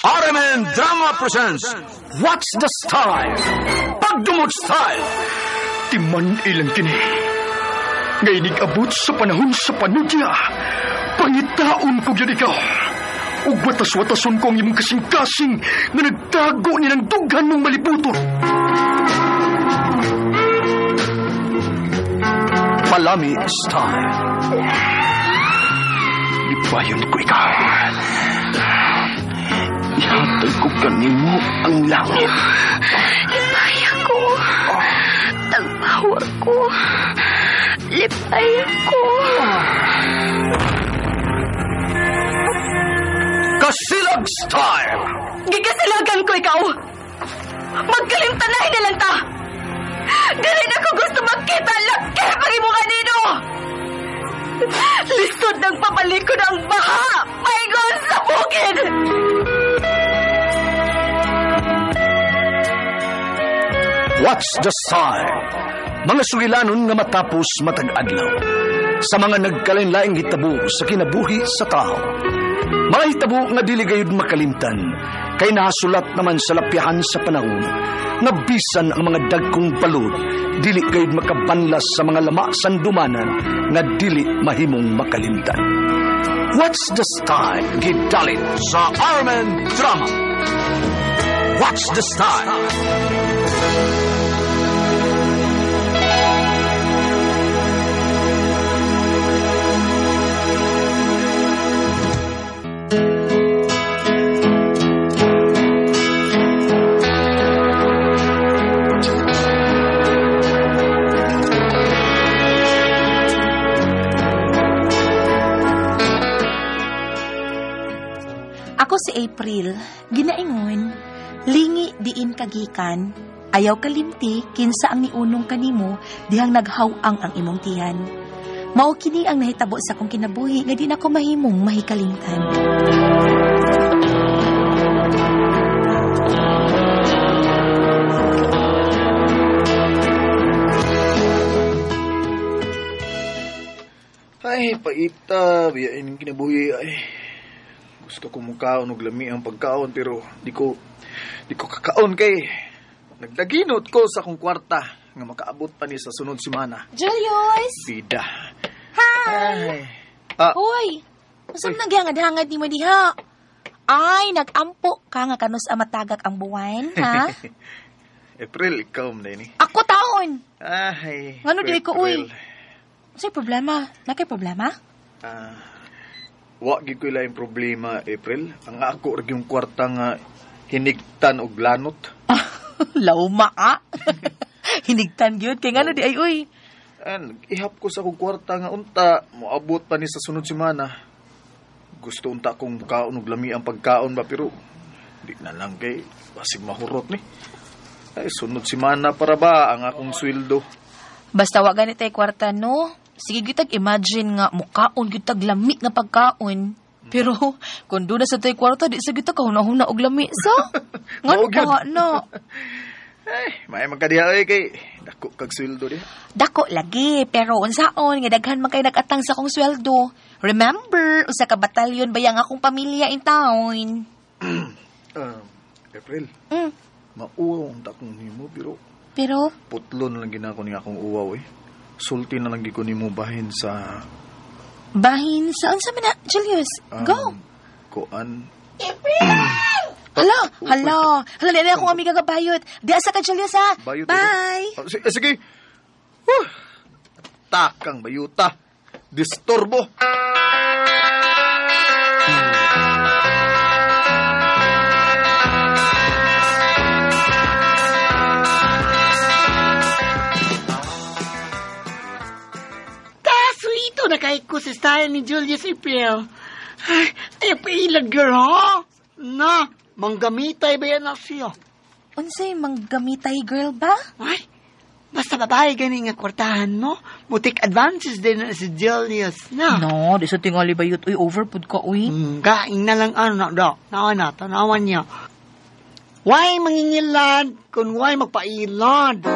RMN Drama presents What's the Style? Pagdumot Style. Timan ilang kini. Ngayon abot sa panahon sa panudya. Pangitaon ko yun ikaw. Ug watas-watason ko ang imong kasing-kasing na nagtago nilang dughan mong malibutor. Palami Style. Ibayon ko ikaw. Ihatag ko kanimo ang langit. Lipaya ko. Tagpawa ko. Lipaya ko. Kasilag Style. Gigasilagan ko ikaw. Magkalimtanahin na lang ta. Dili na ko gusto magkita laki pag imo kanino. Lisod ng papalikod ang baha. Paigon sa bukid. What's the Style? Mga sugilanon nga matapos matag adlaw. Sa mga nagkalain-laing hitabo sa kinabuhi sa tao. Mga hitabo nga dili gayud makalimtan. Kay nasulat naman sa lapyahan sa panahon. Nabisan ang mga dagkong balod. Dili gayud makabanlas sa mga lama sandumanan nga dili mahimong makalimtan. What's the Style? Gidalit sa RMN Drama. What's the Style? Ako si April, ginaingon, lingi diin kagikan, ayaw kalimti kinsa ang niunong kanimo dihang naghawang ang imong tiyan. Mao kini ang nahitabo sa kong kinabuhi nga di na ko mahimong mahikalimtan. Ay, paita, biyain ang kinabuhi ay. Gusto ko mukaon og lami ang pagkaon pero di ko kakaon kay nagdaginot ko sa akong kwarta nga makaabot pa ni sa sunod semana. Julius! Bida. Hi! Ay. Hoy! Usap naghangad-hangad ni mo diha. Ay, nag-ampo ka nga kanus amatagak ang buwan, ha? April, ikaw man ni. Ako taon! Ay. Ngano di ko, uy? April. Sa'y problema? Nakay problema? Wa gid ko laing problema, April. Ang ako ra yung kwarta nga hinigtan og lanot. Lauma ka. Hinigtan gyud kay ngano di ay uy. Ihap ko sa akong kwarta nga unta moabot pa ni sa sunod semana. Gusto unta kong mukaon og lami ang pagkaon ba pero di na lang kay basig mahurot ni. Ay sunod semana para ba ang akong sweldo. Basta wa ganit ay kwarta no. Sige gyud imagine nga mukaon gyud tag lami nga pagkaon. Pero kung doon na sa tay kwarta di sa gyud ta kahuna-huna og lami sa. Ngano pa no. Ay, may magkadiha ay kay dako kag sweldo diha. Dako lagi, pero unsaon nga daghan man kay nagatang sa kong sweldo. Remember, usa ka batalyon bayang akong pamilya in town. April. Mauwaw ang takong nimo pero putlon lang ginako ni akong uwaw eh. Sulti na lang ko nimo bahin sa unsa man na, Julius? Go. Kuan. Hala, dili akong amiga nga bayot. Di asa ka, Julius, ha? Bayot, bye. Sige. Takang bayuta. Disturbo. Ito na kahit ko sa style ni Julius April. Ay, pailag girl, ha? Na, manggamitay ba yan na siya? Unsay manggamitay girl ba? Ay, basta babae gani nga kwartahan mo. Mutik advances din na si Julius, na. No, di sa tingali bayot, uy, overpod ka, uy. Kain na lang ano, do. Tanawan niya. Why mangingilad kung why magpailad?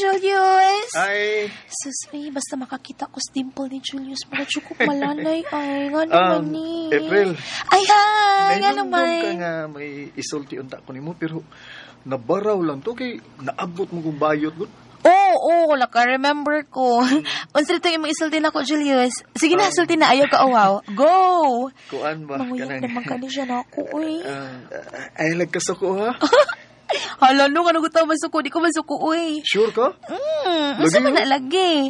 Julius. Ay, Sus, basta makakita ko sa dimple ni Julius, mga tsukok malanay. Ay, nga naman ni. April. Ay, hi! Nga Nainumdum ka naman. nga may isulti unta ko nimo pero nabaraw lang to kay naabot mo kong bayot gud. Oo, naka-remember ko. Unsa ito yung isulti na ko, Julius? Sige na, sulti na. Ayaw ka awaw. Go! Kuan ba Manguyang naman ka ni siya na ako, uy. Ay lagkasuko ha. Hala, no, ano gusto masuko? Di ko masuko, uy. Sure ka? Masa man na lagi?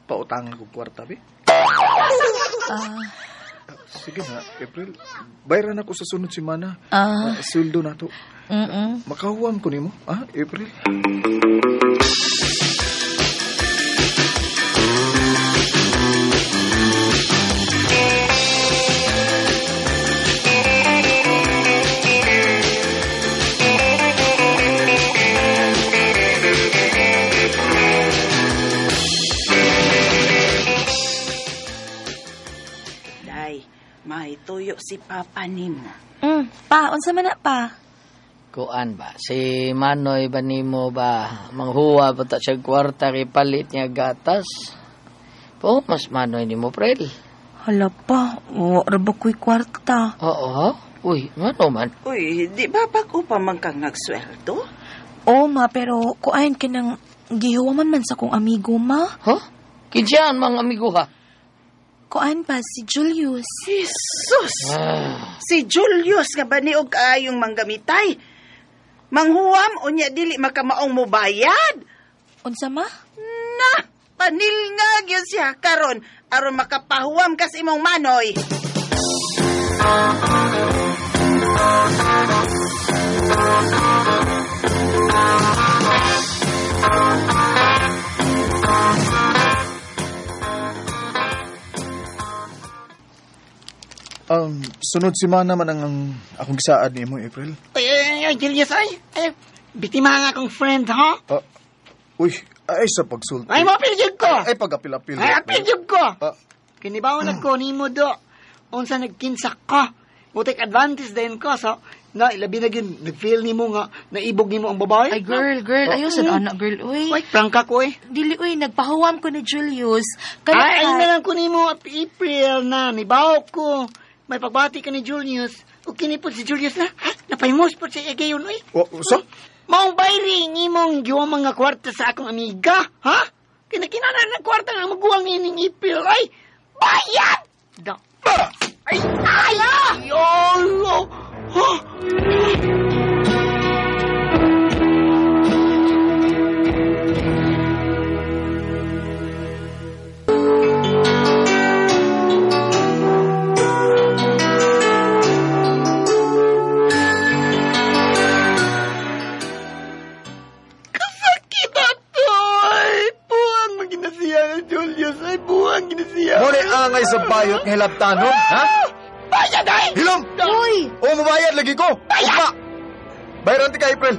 Pautangan ko kwarta bi. Sige na, April. Bayaran ako sa sunod semana. Sweldo na to. Makahuam ko nimo, April. May tuyo si Papa nimo. Pa, unsa man na pa? Kuan ba? Si Manoy ba nimo ba? Manghuwa ba ta siya kwarta kay palit niya gatas? Po, mas Manoy nimo, Prel. Hala pa, wala ba ko'y kwarta? Oo, uy, ano man? Uy, di ba bago pa man kang nagsweldo? Oo, ma, pero kuain ka ng gihuwaman man sa kong amigo, ma. Huh? Kinsyan, mga amigo ha? Kuan pa, si Julius. Jesus! Si Julius nga ba ni og kaayong manggamitay? Manghuwam o niya dili makamaong mo bayad? Unsa, ma? Na! Panilngag yun siya karon aron makapahuwam kas imong Manoy. Sunod semana man ang akong gisaad nimo, April. Ay, Julius, bitima nga akong friend, ha? Uy, ay sa pagsulti. Ay, mapilyog ko! Ay, pag-apil-apil. Ay, apilyog ko! Kinibawan Hmm. ako ni mo do. Unsa nagkinsak ka. Mutik advantage din ko. So, ilabi na gin, nag-feel ni mo nga, naibog ni mo ang babae. Ay, girl, ayaw sa anak, girl, uy. Ay, prangka ko eh. Dili, uy, nagpahuwam ko ni Julius. Ay, na lang ko ni mo, April na, nibaw ko. May pagbati ka ni Julius. O kinipod si Julius na, napahimos po siya gayon, uy. So? Maong bayri, imong giwa mga kwarta sa akong amiga, ha? Kinakinanan ng kwarta nga maguwang nining April, ay, bayad! Ay, yolo! Ha? Muna angay sa bayot ng hilabtanon, ha? Bayad ay! Hilom! Uy! O, mabayad lagi ko! Ugma! Bayaran ti ka, April.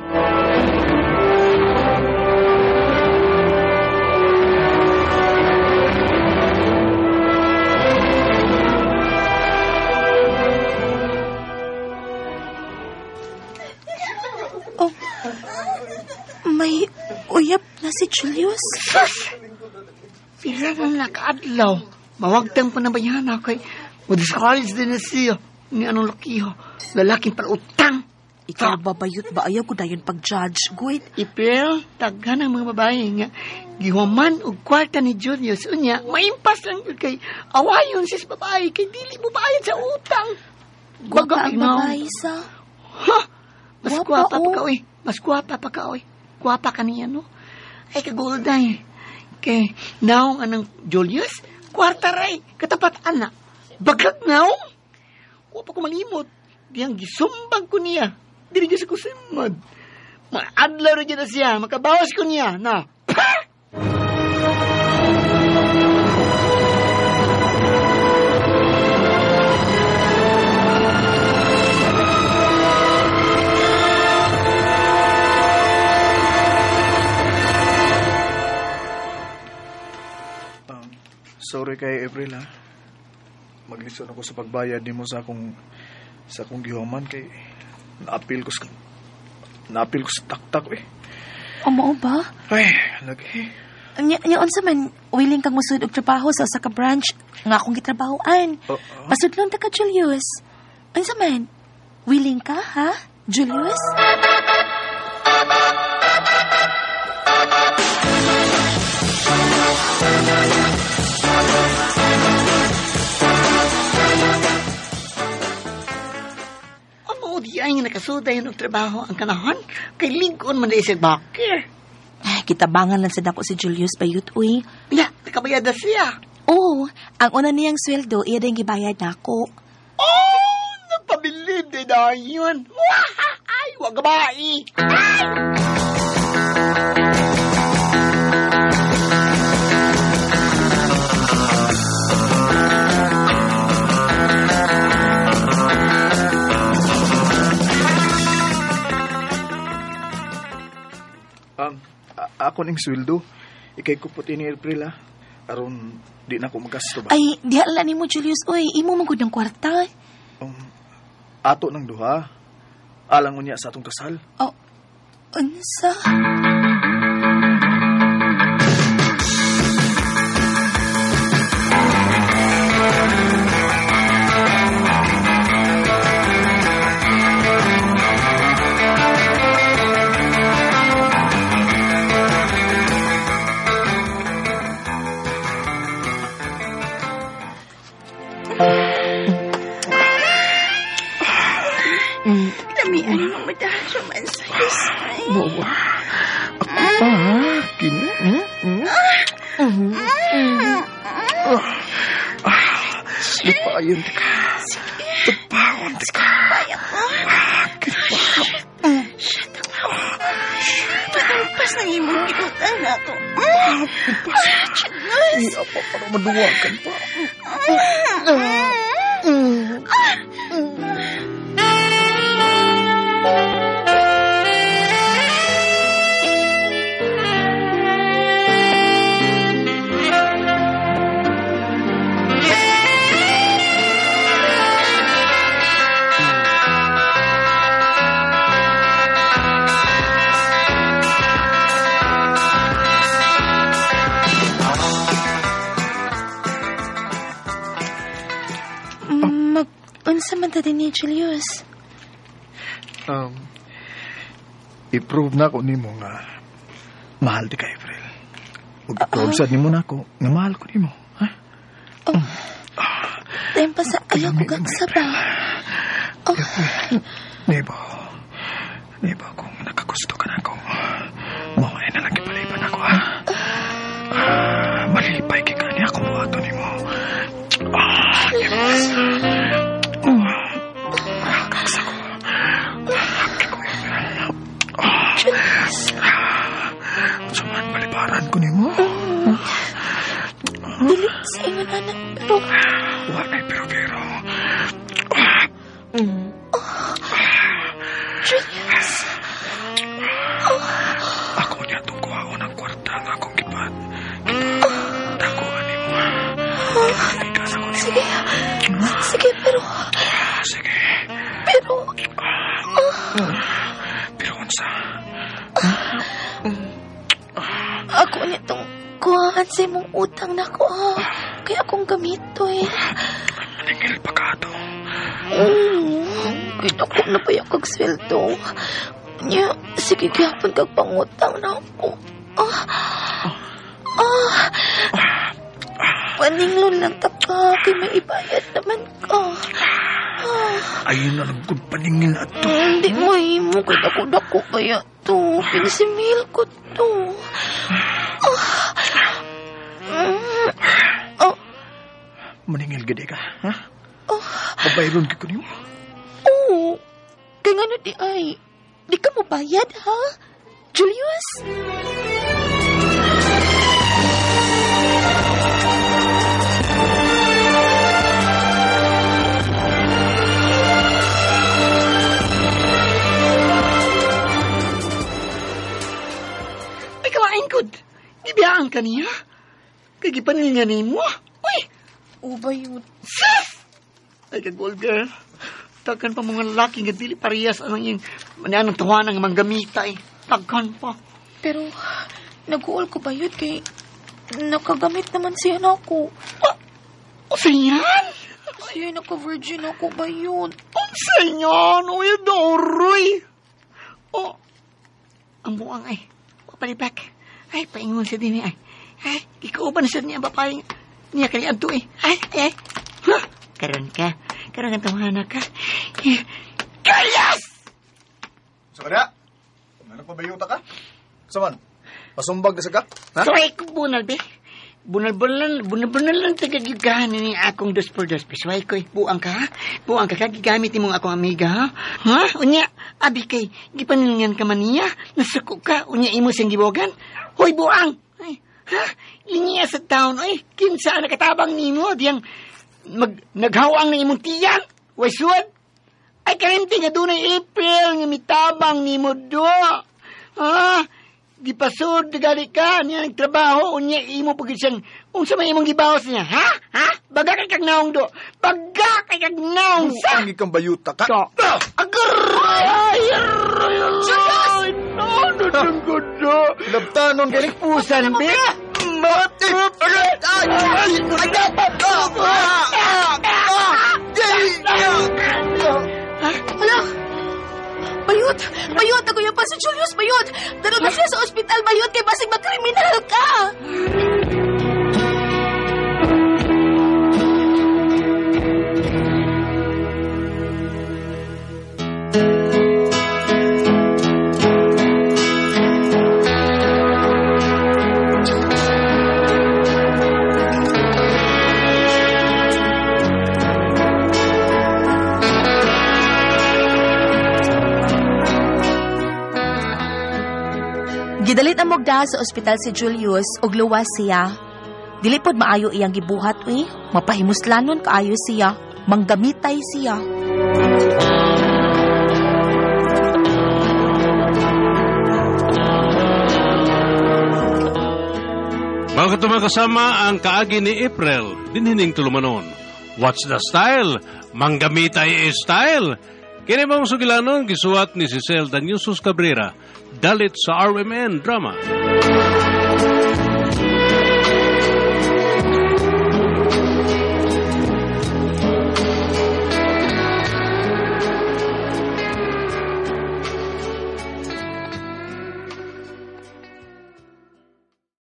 Oh, may uyab na si Julius. Pira na nakaadlaw. Mawagtang pa na bayan ako eh. Mag-college din na siya. Ni anong lakiho. Lalaking palutang. Ikaw babayot ba? Ayaw ko dayon pag-judge. Good. Ipil, taghan ang mga babae nga. Gihuman og kwarta ni Julius. Unya, maimpas lang yun kay awayon siya sa babae. Kay dili mo bayad sa utang. Gwapa ang babae sa... Ha? Mas Gwapa, gwapa pa ka, oy. Mas gwapa pa ka, oy. Gwapa ka niya, no? Ay, kagulday. Kay, naong anang Julius, kwarta ray, katapat anak. Bagag naong? Huwag pa ko malimot. Diyang gisumbag ko niya. Dili niya sa kusimad. Maadlaw rin niya na siya. Makabawas ko niya, na. Pa! Sorry kay April, ha? Maglisod ako sa pagbayad nimo sa akong gihuman kay naapil ko sa taktak, eh. Mao ba? Ay, lagi. Nyaon sa man, willing kang musud og trabaho sa usa ka branch nga akong gitrabahoan. Pasudlon ta ka, Julius. Unsa man? Willing ka, ha, Julius? Di ay nga nakasuday ng trabaho ang kanahon kay Lincoln man isig bakir. Ay, kitabangan lang sa dako si Julius Bayut, uy. Ya, nakabayad na siya. Oo, ang una niyang sweldo, iya din gibayad nako. Oh, nagpabilib din na yun. Ay, wag babae. Ako ning sweldo. Ikay ko puti ni April, ha? Aron, di na ako magasto ba? Ay, di ala ni mo, Julius, uy. Imo magud ng kwarta. Ato ng duha. Alang unya sa atong kasal. Oh, unsa? Lamian mo madahal man sa isay. Bawa. Ako pa, kini. Sleep pa yun, tika. Tupawon, tika. Bayak mo. Shut up. Patampas ng imong ginutan ako. Iya pa, para maduwagan pa. Unsa man ta din ni Julius? I-prove na ko nimo nga mahal di ka, April. Ug sad nimo na ako nga mahal ko nimo, ha? Dahil pa sa ayaw ko gagsa ba? Nebo, kung nakagusto ka na ako, maway na lang ipaliban ako, ha? Malipay ka niya ako buhato nimo. Suman balibaran ko nimo. Dili sa ingon anak, pero... Wala pero. Julius. Ako niya itong kuhaon ng kwarta nga akong kipat. Takuhan nimo. Ikas ako nimo. Sige, pero... Sige. Pero... Pero unsa? Ako nitong kuhaan sa imong utang na ko, ha? Kaya akong gamitoy. Maningil pa ka to. Kita ko na pa yung kagsweldo. Nya, sige gihapon kag pangutang na ako. Paninglon lang ta ka, kay may ibayad naman ka. Ayun na lang kung paningil na to. Hindi mo imo, kay dako-dako kaya to. Pinisimil ko to. Maningil gede ka, ha? Pabayron ka ko nimo. Oo. Kaya nga na di ay, di ka mo bayad, ha? Julius? Ay, kawain ko. Ibiyaan ka niya. Kagipanin nga ni mo. Uy! Uba yun. Sus! Ay, ka-gold girl. Tagan pa mga lalaki nga dili parehas anong yung mananang tawanan nga manggamitay. Tagan pa. Pero, nag-uol ko ba yun kay nakagamit naman siya na ako. Sinyan? Ay, naka-virgin ako ba yun? Sinyan? Uy, Doroy. Ang buang ay, papalibak. Ay, paingon sa din ay. Ay, ikauban sa niya bapay niya kani adto eh. Ay. Ha? Karon ka tawhana ka. Kayas! Sa kada? Ano pa bayuta ka? Saman? Pasumbag na sa ka? Ha? Soy ko bunal be. Bunal lang tagagigahan ni akong 2x2 pesway ko. Buang ka, ha? Buang ka gigamit ni mong akong amiga, ha? Ha? Unya, abi kay, gipaningan ka man niya. Nasuko ka, unya imo siyang gibogan. Hoy, buang! Ay, ha? Lingiya sa taon, ay, kinsa nakatabang ni mo, diyang naghawang na imong tiyang. Way suwad? Ay, karinti nga doon ay April, nga mitabang ni mo do. Ha? Gipasod gali ka niya nagtrabaho unya imo pagid siyang unsa may imong gibawas niya ha baga kay kag naong do baga kay kag naong sa Ang ikang bayuta ka? agar Labtanon ka pusan be Ano? Bayot! Ako yung pa si Julius, bayot! Dalo na siya sa ospital, bayot, kay basig magkriminal ka! Gidalit ang mugda sa ospital si Julius ug luwas siya. Dili pod maayo iyang gibuhat mapahimuslanon kaayo siya, manggamitay siya. Mga katumang kasama ang kaagi ni April, dinhining tulumanon. What's the style? Manggamitay style. Kini mong sugilanon gisuwat ni Cecil Daniusos Cabrera, dalit sa RMN Drama.